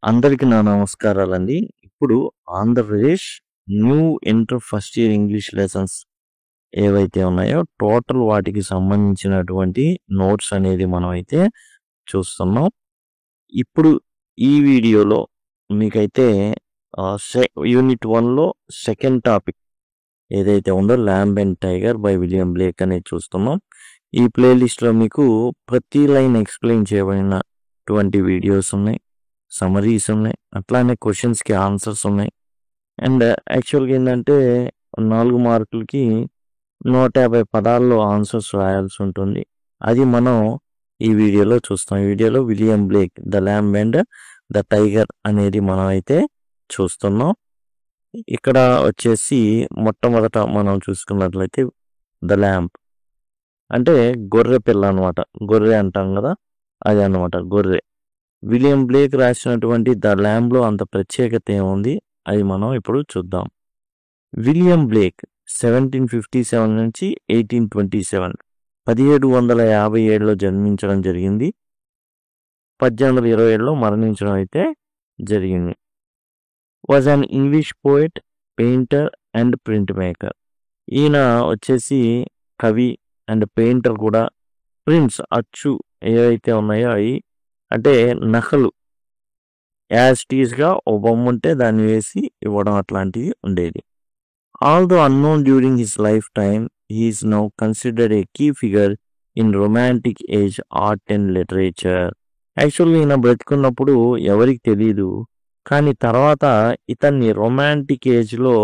అందరికి నా నమస్కారాలండి. ఇప్పుడు Andhra Pradesh new inter first year English lessons ఏవైతే ఉన్నాయో టోటల్ వాటికి సంబంధించినటువంటి నోట్స్ అనేది మనమైతే చూస్తున్నాం. ఇప్పుడు ఈ వీడియోలో మీకైతే యూనిట్ 1లో సెకండ్ టాపిక్ ఏదైతే ఉందో lamb and tiger by William Blake అనేది చూస్తున్నాం. ఈ ప్లేలిస్ట్లో మీకు ప్రతి లైన్ ఎక్స్ప్లెయిన్ చేయబడినటువంటి వీడియోస్ ఉన్నాయి, సమరీస్ ఉన్నాయి, అట్లానే క్వశ్చన్స్కి ఆన్సర్స్ ఉన్నాయి. అండ్ యాక్చువల్గా ఏంటంటే 4 మార్కులకి 150 పదాల్లో ఆన్సర్స్ రాయాల్సి ఉంటుంది. అది మనం ఈ వీడియోలో చూస్తాం. ఈ వీడియోలో William Blake the lamb and the tiger అనేది మనం అయితే చూస్తున్నాం. ఇక్కడ వచ్చేసి మొట్టమొదట మనం చూసుకున్నట్లయితే ద ల్యాంబ్ అంటే గొర్రె పిల్ల అనమాట. గొర్రె అంటాం కదా, అది అనమాట గొర్రె. విలియం బ్లేక్ రాసినటువంటి ద ల్యాంబ్లో అంత ప్రత్యేకత ఏముంది అది మనం ఇప్పుడు చూద్దాం. విలియం బ్లేక్ 1757 నుంచి 1827 1757లో జన్మించడం జరిగింది. 1827లో మరణించడం అయితే జరిగింది. Was an English poet, painter and print maker. ఈయన వచ్చేసి కవి అండ్ పెయింటర్ కూడా. ప్రింట్స్ అచ్చు ఏవైతే ఉన్నాయో అవి అంటే నకలు యాజ్ టీజ్గా ఓ బొమ్మ ఉంటే దాన్ని వేసి ఇవ్వడం అట్లాంటివి ఉండేది. Although unknown during his life time he is now considered a key figure in romantic age art and literature. యాక్చువల్గా ఈయన బ్రతుకున్నప్పుడు ఎవరికి తెలీదు, కానీ తర్వాత ఇతన్ని రొమాంటిక్ ఏజ్లో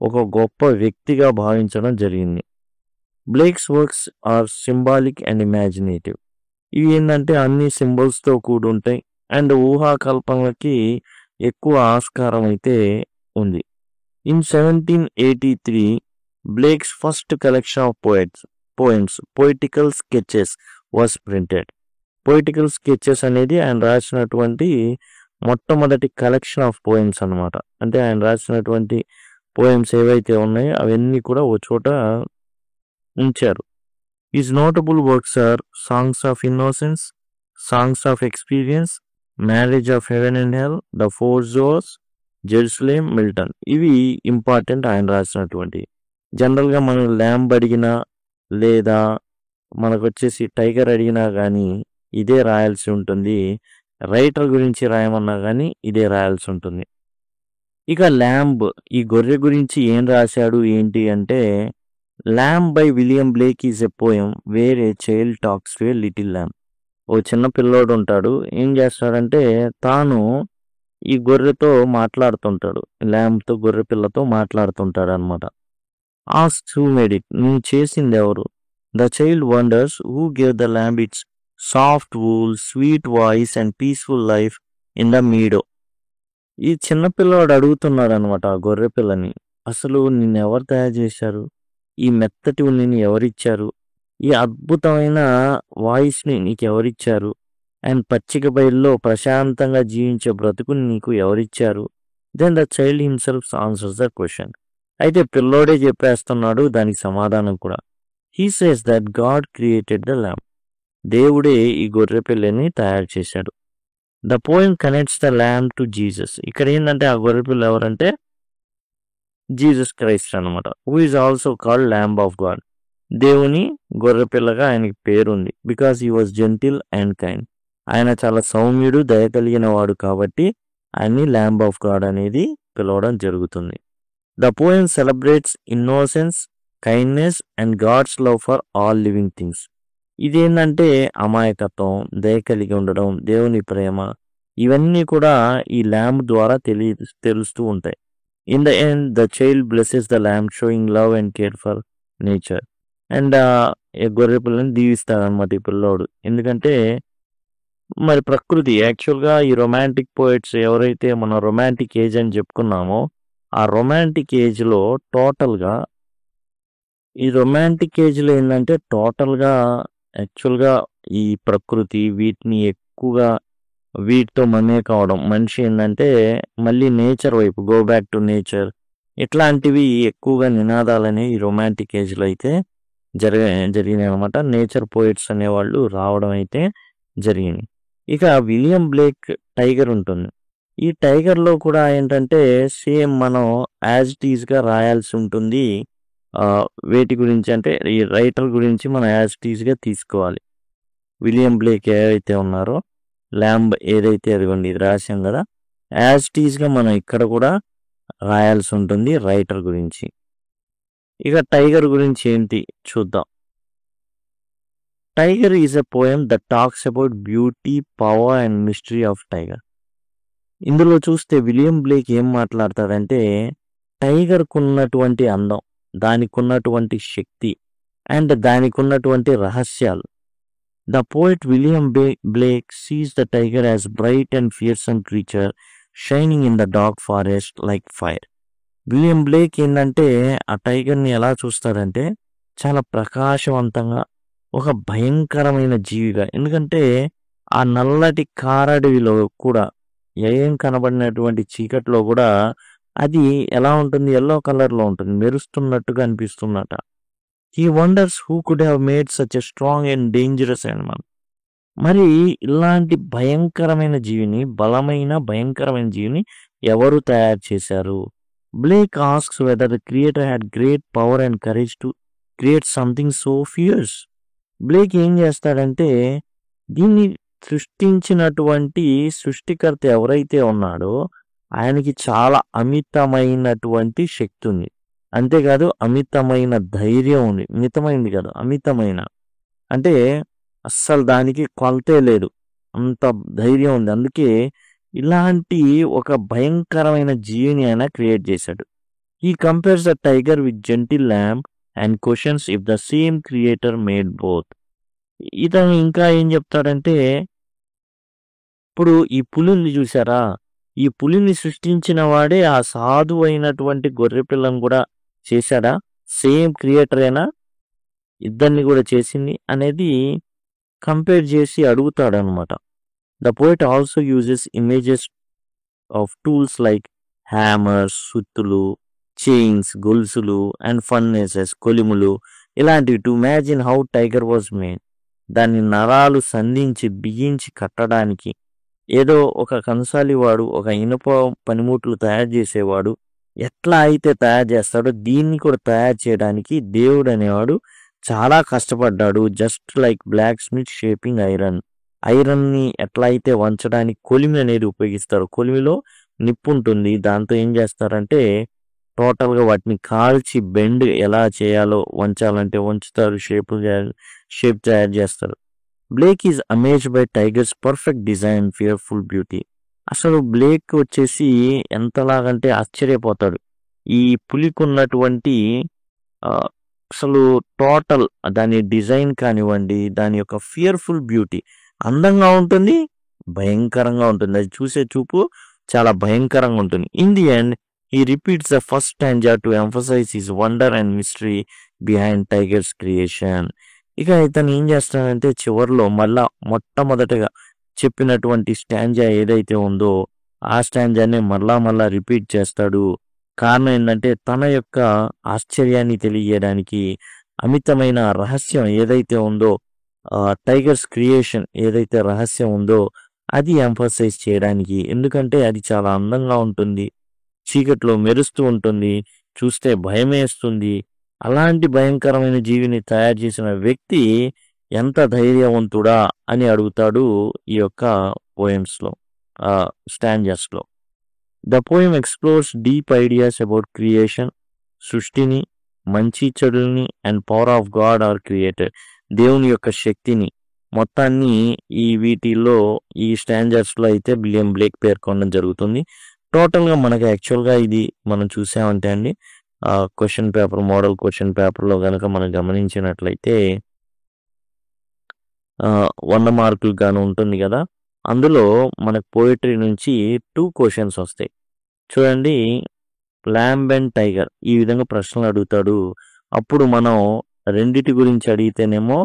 ఒక గొప్ప వ్యక్తిగా భావించడం జరిగింది. Blake's works are symbolic and imaginative. ఇవి ఏంటంటే అన్ని సింబల్స్తో కూడి ఉంటాయి అండ్ ఊహాకల్పనలకి ఎక్కువ ఆస్కారం అయితే ఉంది. In 1783 Blake's first collection of poems Poetical Sketches was printed. Poetical Sketches అనేది ఆయన రాసినటువంటి మొట్టమొదటి కలెక్షన్ ఆఫ్ పోయమ్స్ అనమాట. అంటే ఆయన రాసినటువంటి పోయమ్స్ ఏవైతే ఉన్నాయో అవన్నీ కూడా ఓ చోట ఉంచారు. His notable works are Songs of Innocence, Songs of Experience, Marriage of Heaven and Hell, The Four Zoos, Jerusalem, Milton. ఇవి ఇంపార్టెంట్ ఆయన రాసినటువంటి. జనరల్గా మనం ల్యాంబ్ అడిగినా లేదా మనకు వచ్చేసి టైగర్ అడిగినా కానీ ఇదే రాయాల్సి ఉంటుంది. రైటర్ గురించి రాయమన్నా కానీ ఇదే రాయాల్సి ఉంటుంది. ఇక ల్యాంబ్ ఈ గొర్రె గురించి ఏం రాశాడు ఏంటి అంటే, Lamb by William Blake is a poem where a child talks to a little lamb. ఓ చిన్న పిల్లోడు ఉంటాడు, ఏం చేస్తాడంటే తాను ఈ గొర్రెతో మాట్లాడుతుంటాడు, ల్యాంబ్తో గొర్రె పిల్లతో మాట్లాడుతుంటాడు అనమాట. ఆస్క్స్ హూ మేడ్ ఇట్, నువ్వు చేసింది ఎవరు? The child wonders who gave the lamb its soft wool, sweet voice and peaceful life in the meadow. ఈ చిన్న పిల్లవాడు అడుగుతున్నాడు అనమాట ఆ గొర్రె పిల్లని, అసలు నిన్ను ఎవరు తయారు చేశారు? ఈ మెత్తటి ఉనిని ఎవరిచ్చారు? ఈ అద్భుతమైన వాయిస్ని నీకు ఎవరిచ్చారు? అండ్ పచ్చిక బయల్లో ప్రశాంతంగా జీవించే బ్రతుకుని నీకు ఎవరిచ్చారు? Then the child himself answers the question. అయితే పిల్లోడే చెప్పేస్తున్నాడు దానికి సమాధానం కూడా. He says that God created the lamb. దేవుడే ఈ గొర్రె పిల్లని తయారు చేశాడు. The poem connects the lamb to Jesus. ఇక్కడ ఏంటంటే ఆ గొర్రె పిల్ల ఎవరంటే జీసస్ క్రైస్ట్ అనమాట. Who is also called lamb of God. దేవుని గొర్రెపిల్లగా ఆయనకి పేరుంది. Because he was gentle and kind. ఆయన చాలా సౌమ్యుడు, దయ కలిగిన వాడు కాబట్టి ఆయన్ని ల్యాంబ్ ఆఫ్ గాడ్ అనేది పిలవడం జరుగుతుంది. The poem celebrates innocence, kindness and God's love for all living things. ఇదేంటంటే అమాయకత్వం, దయ కలిగి ఉండడం, దేవుని ప్రేమ, ఇవన్నీ కూడా ఈ ల్యాంబ్ ద్వారా తెలుస్తూ ఉంటాయి. In the end, the child blesses the lamb, showing love and care for nature. And గొర్రె పిల్లని దీవిస్తాడనమాట ఈ పిల్లోడు. ఎందుకంటే మరి ప్రకృతి యాక్చువల్గా ఈ రొమాంటిక్ పోయిట్స్ ఎవరైతే మనం రొమాంటిక్ ఏజ్ అని చెప్పుకున్నామో ఆ రొమాంటిక్ ఏజ్లో టోటల్గా ఈ రొమాంటిక్ ఏజ్లో ఏంటంటే టోటల్గా యాక్చువల్గా ఈ ప్రకృతి వీటిని ఎక్కువగా వీటితో మమే కావడం, మనిషి ఏంటంటే మళ్ళీ నేచర్ వైపు గో బ్యాక్ టు నేచర్, ఇట్లాంటివి ఎక్కువగా నినాదాలని ఈ రొమాంటిక్ ఏజ్లో అయితే జరిగినాయి అనమాట. నేచర్ పోయిట్స్ అనేవాళ్ళు రావడం అయితే జరిగింది. ఇక విలియం బ్లేక్ టైగర్ ఉంటుంది. ఈ టైగర్‌లో కూడా ఏంటంటే సేమ్ మనం యాజ్ ఇట్ ఈజ్‌గా రాయాల్సి ఉంటుంది. వేటి గురించి అంటే ఈ రైటర్ గురించి మనం యాజ్ ఇట్ ఈజ్‌గా తీసుకోవాలి. విలియం బ్లేక్ ఏవైతే ఉన్నారో, ల్యాంబ్ ఏదైతే అదిగోండి ఇది రాసాం కదా! యాజ్ ఇట్ ఈజ్‌గా మనం ఇక్కడ కూడా రాయాల్సి ఉంటుంది రైటర్ గురించి. ఇక టైగర్ గురించి ఏంటి చూద్దాం. Tiger is a poem that talks about beauty, power and mystery of tiger. ఇందులో చూస్తే విలియం బ్లేక్ ఏం మాట్లాడతాడంటే టైగర్‌కున్నటువంటి అందం, దానికున్నటువంటి శక్తి అండ్ దానికున్నటువంటి రహస్యాలు. The poet William Blake sees the tiger as bright and fearsome creature shining in the dark forest like fire. William Blake ఏంటంటే ఆ టైగర్ని ఎలా చూస్తాడంటే చాలా ప్రకాశవంతంగా ఒక భయంకరమైన జీవిగా, ఎందుకంటే ఆ నల్లటి కారడవిలో కూడా ఏం కనబడినటువంటి చీకట్లో కూడా అది ఎలా ఉంటుంది, ఎల్లో కలర్లో ఉంటుంది, మెరుస్తున్నట్టుగా అనిపిస్తున్నట. He wonders who could have made such a strong and dangerous animal. మరి ఇలాంటి భయంకరమైన జీవిని, బలమైన భయంకరమైన జీవిని ఎవరు తయారు చేశారు? Blake asks whether the creator had great power and courage to create something so fears. Blake ఏం చేస్తాడంటే దీన్ని సృష్టించినటువంటి సృష్టికర్త ఎవరైతే ఉన్నాడో ఆయనకి చాలా అమితమైనటువంటి శక్తి ఉంది. అంతేకాదు అమితమైన ధైర్యం ఉంది. మితమైంది కాదు, అమితమైన అంటే అస్సలు దానికి కొలతే లేదు, అంత ధైర్యం ఉంది. అందుకే ఇలాంటి ఒక భయంకరమైన జీవిని ఆయన క్రియేట్ చేశాడు. ఈ compares the tiger with gentle lamb and questions if the same creator made both. ఇతను ఇంకా ఏం చెప్తాడంటే ఇప్పుడు ఈ పులిని చూసారా, ఈ పులిని సృష్టించిన వాడే ఆ సాధు అయినటువంటి గొర్రె పిల్లను కూడా చేశాడా? సేమ్ క్రియేటరేనా ఇద్దరిని కూడా చేసింది అనేది కంపేర్ చేసి అడుగుతాడు అనమాట. The poet also uses images of tools like hammers, సుత్తులు, చైన్స్, గొలుసులు అండ్ ఫర్నేసెస్, కొలిములు ఇలాంటివి to imagine how tiger was made. దాన్ని నరాలు సంధించి బిగించి కట్టడానికి ఏదో ఒక కంసాలివాడు, ఒక ఇనుప పనిముట్లు తయారు చేసేవాడు ఎట్లా అయితే తయారు చేస్తాడో దీన్ని కూడా తయారు చేయడానికి దేవుడు అనేవాడు చాలా కష్టపడ్డాడు. Just like blacksmith shaping iron. ఐరన్ని ఎట్లా అయితే వంచడానికి కొలిమి అనేది ఉపయోగిస్తారు. కొలిమిలో నిప్పు ఉంటుంది, దాంతో ఏం చేస్తారంటే టోటల్గా వాటిని కాల్చి బెండ్ ఎలా చేయాలో, వంచాలంటే వంచుతారు, షేప్ తయారు చేస్తారు. Blake is amazed by tigers perfect design, fearful beauty. అసలు బ్లేక్ వచ్చేసి ఎంతలాగంటే ఆశ్చర్యపోతాడు ఈ పులికి ఉన్నటువంటి అసలు టోటల్ దాని డిజైన్ కానివ్వండి, దాని యొక్క ఫియర్ఫుల్ బ్యూటీ. అందంగా ఉంటుంది, భయంకరంగా ఉంటుంది, అది చూసే చూపు చాలా భయంకరంగా ఉంటుంది. In the end he repeats the first stanza to emphasize his wonder and mystery behind Tiger's creation. ఇక ఇతను ఏం చేస్తాడంటే చివరిలో మళ్ళా మొట్టమొదటగా చెప్పినటువంటి స్టాంజా ఏదైతే ఉందో ఆ స్టాంజానే మళ్ళా రిపీట్ చేస్తాడు. కారణం ఏంటంటే తన యొక్క ఆశ్చర్యాన్ని తెలియజేయడానికి, అమితమైన రహస్యం ఏదైతే ఉందో, టైగర్స్ క్రియేషన్ ఏదైతే రహస్యం ఉందో అది ఎంఫసైజ్ చేయడానికి. ఎందుకంటే అది చాలా అందంగా ఉంటుంది, చీకట్లో మెరుస్తూ ఉంటుంది, చూస్తే భయమేస్తుంది. అలాంటి భయంకరమైన జీవిని తయారు చేసిన వ్యక్తి ఎంత ధైర్యవంతుడా అని అడుగుతాడు ఈ యొక్క పోయమ్స్లో, స్టాంజర్స్లో. The poem explores deep ideas about creation. సృష్టిని, మంచి చెడుల్ని and power of God are created. దేవుని యొక్క శక్తిని మొత్తాన్ని వీటిల్లో ఈ స్టాంజర్స్లో అయితే విలియం బ్లేక్ పేర్కొనడం జరుగుతుంది. టోటల్గా మనకి యాక్చువల్గా ఇది మనం చూసామంటే అండి క్వశ్చన్ పేపర్, మోడల్ క్వశ్చన్ పేపర్లో కనుక మనం గమనించినట్లయితే 100 మార్కులు గాను ఉంటుంది కదా, అందులో మనకు పోయిటరీ నుంచి 2 క్వశ్చన్స్ వస్తాయి. చూడండి, ల్యాంబ్ అండ్ టైగర్ ఈ విధంగా ప్రశ్నలు అడుగుతాడు. అప్పుడు మనం రెండిటి గురించి అడిగితేనేమో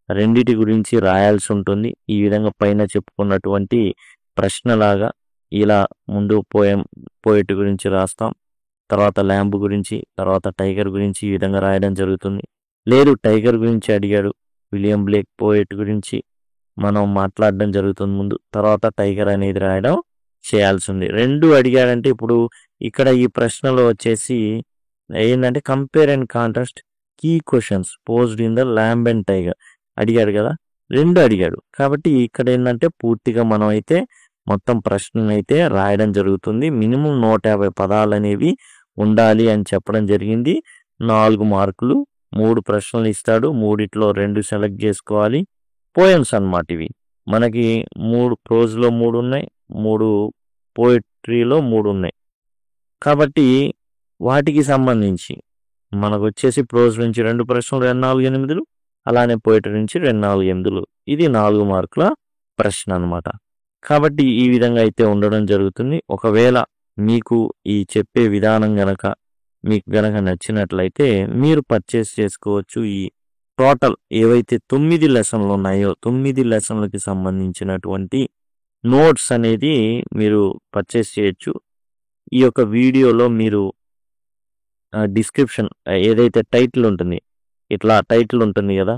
రెండిటి గురించి రాయాల్సి ఉంటుంది. ఈ విధంగా పైన చెప్పుకున్నటువంటి ప్రశ్నలాగా ఇలా ముందు పోయిట్ గురించి రాస్తాం, తర్వాత ల్యాంబ్ గురించి, తర్వాత టైగర్ గురించి ఈ విధంగా రాయడం జరుగుతుంది. లేదు టైగర్ గురించి అడిగాడు, విలియం బ్లేక్ పోయిట్ గురించి మనం మాట్లాడడం జరుగుతుంది ముందు, తర్వాత టైగర్ అనేది రాయడం చేయాల్సి ఉంది. 2 అడిగాడంటే ఇప్పుడు ఇక్కడ ఈ ప్రశ్నలో వచ్చేసి ఏంటంటే compare and contrast key questions posed in the lamb and tiger అడిగాడు కదా, 2 అడిగాడు. కాబట్టి ఇక్కడ ఏంటంటే పూర్తిగా మనం అయితే మొత్తం ప్రశ్నను అయితే రాయడం జరుగుతుంది. మినిమం 150 పదాలు అనేవి ఉండాలి అని చెప్పడం జరిగింది. 4 మార్కులు, 3 ప్రశ్నలు ఇస్తాడు. 3లో 2 సెలెక్ట్ చేసుకోవాలి. పోయమ్స్ అన్నమాట ఇవి. మనకి 3 ప్రోజ్లో 3 ఉన్నాయి, 3 పోయిట్రీలో 3 ఉన్నాయి. కాబట్టి వాటికి సంబంధించి మనకు వచ్చేసి ప్రోజ్ నుంచి 2 ప్రశ్నలు 2 4 8లు, అలానే పోయిటరీ నుంచి 2 4 8లు. ఇది 4 మార్కుల ప్రశ్న అన్నమాట. కాబట్టి ఈ విధంగా అయితే ఉండడం జరుగుతుంది. ఒకవేళ మీకు ఈ చెప్పే విధానం గనక మీకు గనక నచ్చినట్లయితే మీరు పర్చేస్ చేసుకోవచ్చు. ఈ టోటల్ ఏవైతే 9 లెసన్లు ఉన్నాయో 9 లెసన్లకి సంబంధించినటువంటి నోట్స్ అనేది మీరు పర్చేస్ చేయొచ్చు. ఈ యొక్క వీడియోలో మీరు డిస్క్రిప్షన్ ఏదైతే టైటిల్ ఉంటుంది, ఇట్లా టైటిల్ ఉంటుంది కదా,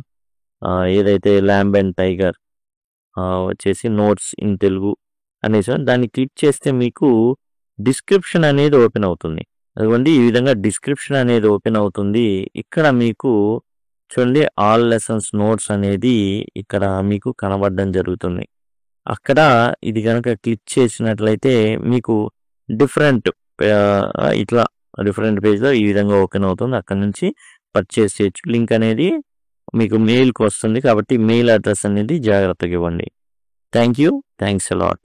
ఏదైతే ల్యాంబ్ అండ్ టైగర్ వచ్చేసి నోట్స్ ఇన్ తెలుగు అనేసి దాన్ని క్లిక్ చేస్తే మీకు డిస్క్రిప్షన్ అనేది ఓపెన్ అవుతుంది. అదిగోండి ఈ విధంగా డిస్క్రిప్షన్ అనేది ఓపెన్ అవుతుంది. ఇక్కడ మీకు చూడండి ఆల్ లెసన్స్ నోట్స్ అనేది ఇక్కడ మీకు కనబడడం జరుగుతుంది. అక్కడ ఇది కనుక క్లిక్ చేసినట్లయితే మీకు డిఫరెంట్ ఇట్లా డిఫరెంట్ పేజ్లో ఈ విధంగా ఓపెన్ అవుతుంది. అక్కడ నుంచి పర్చేస్ చేయొచ్చు. లింక్ అనేది మీకు మెయిల్కి వస్తుంది. కాబట్టి మెయిల్ అడ్రస్ అనేది జాగ్రత్తగా ఇవ్వండి. Thanks a lot.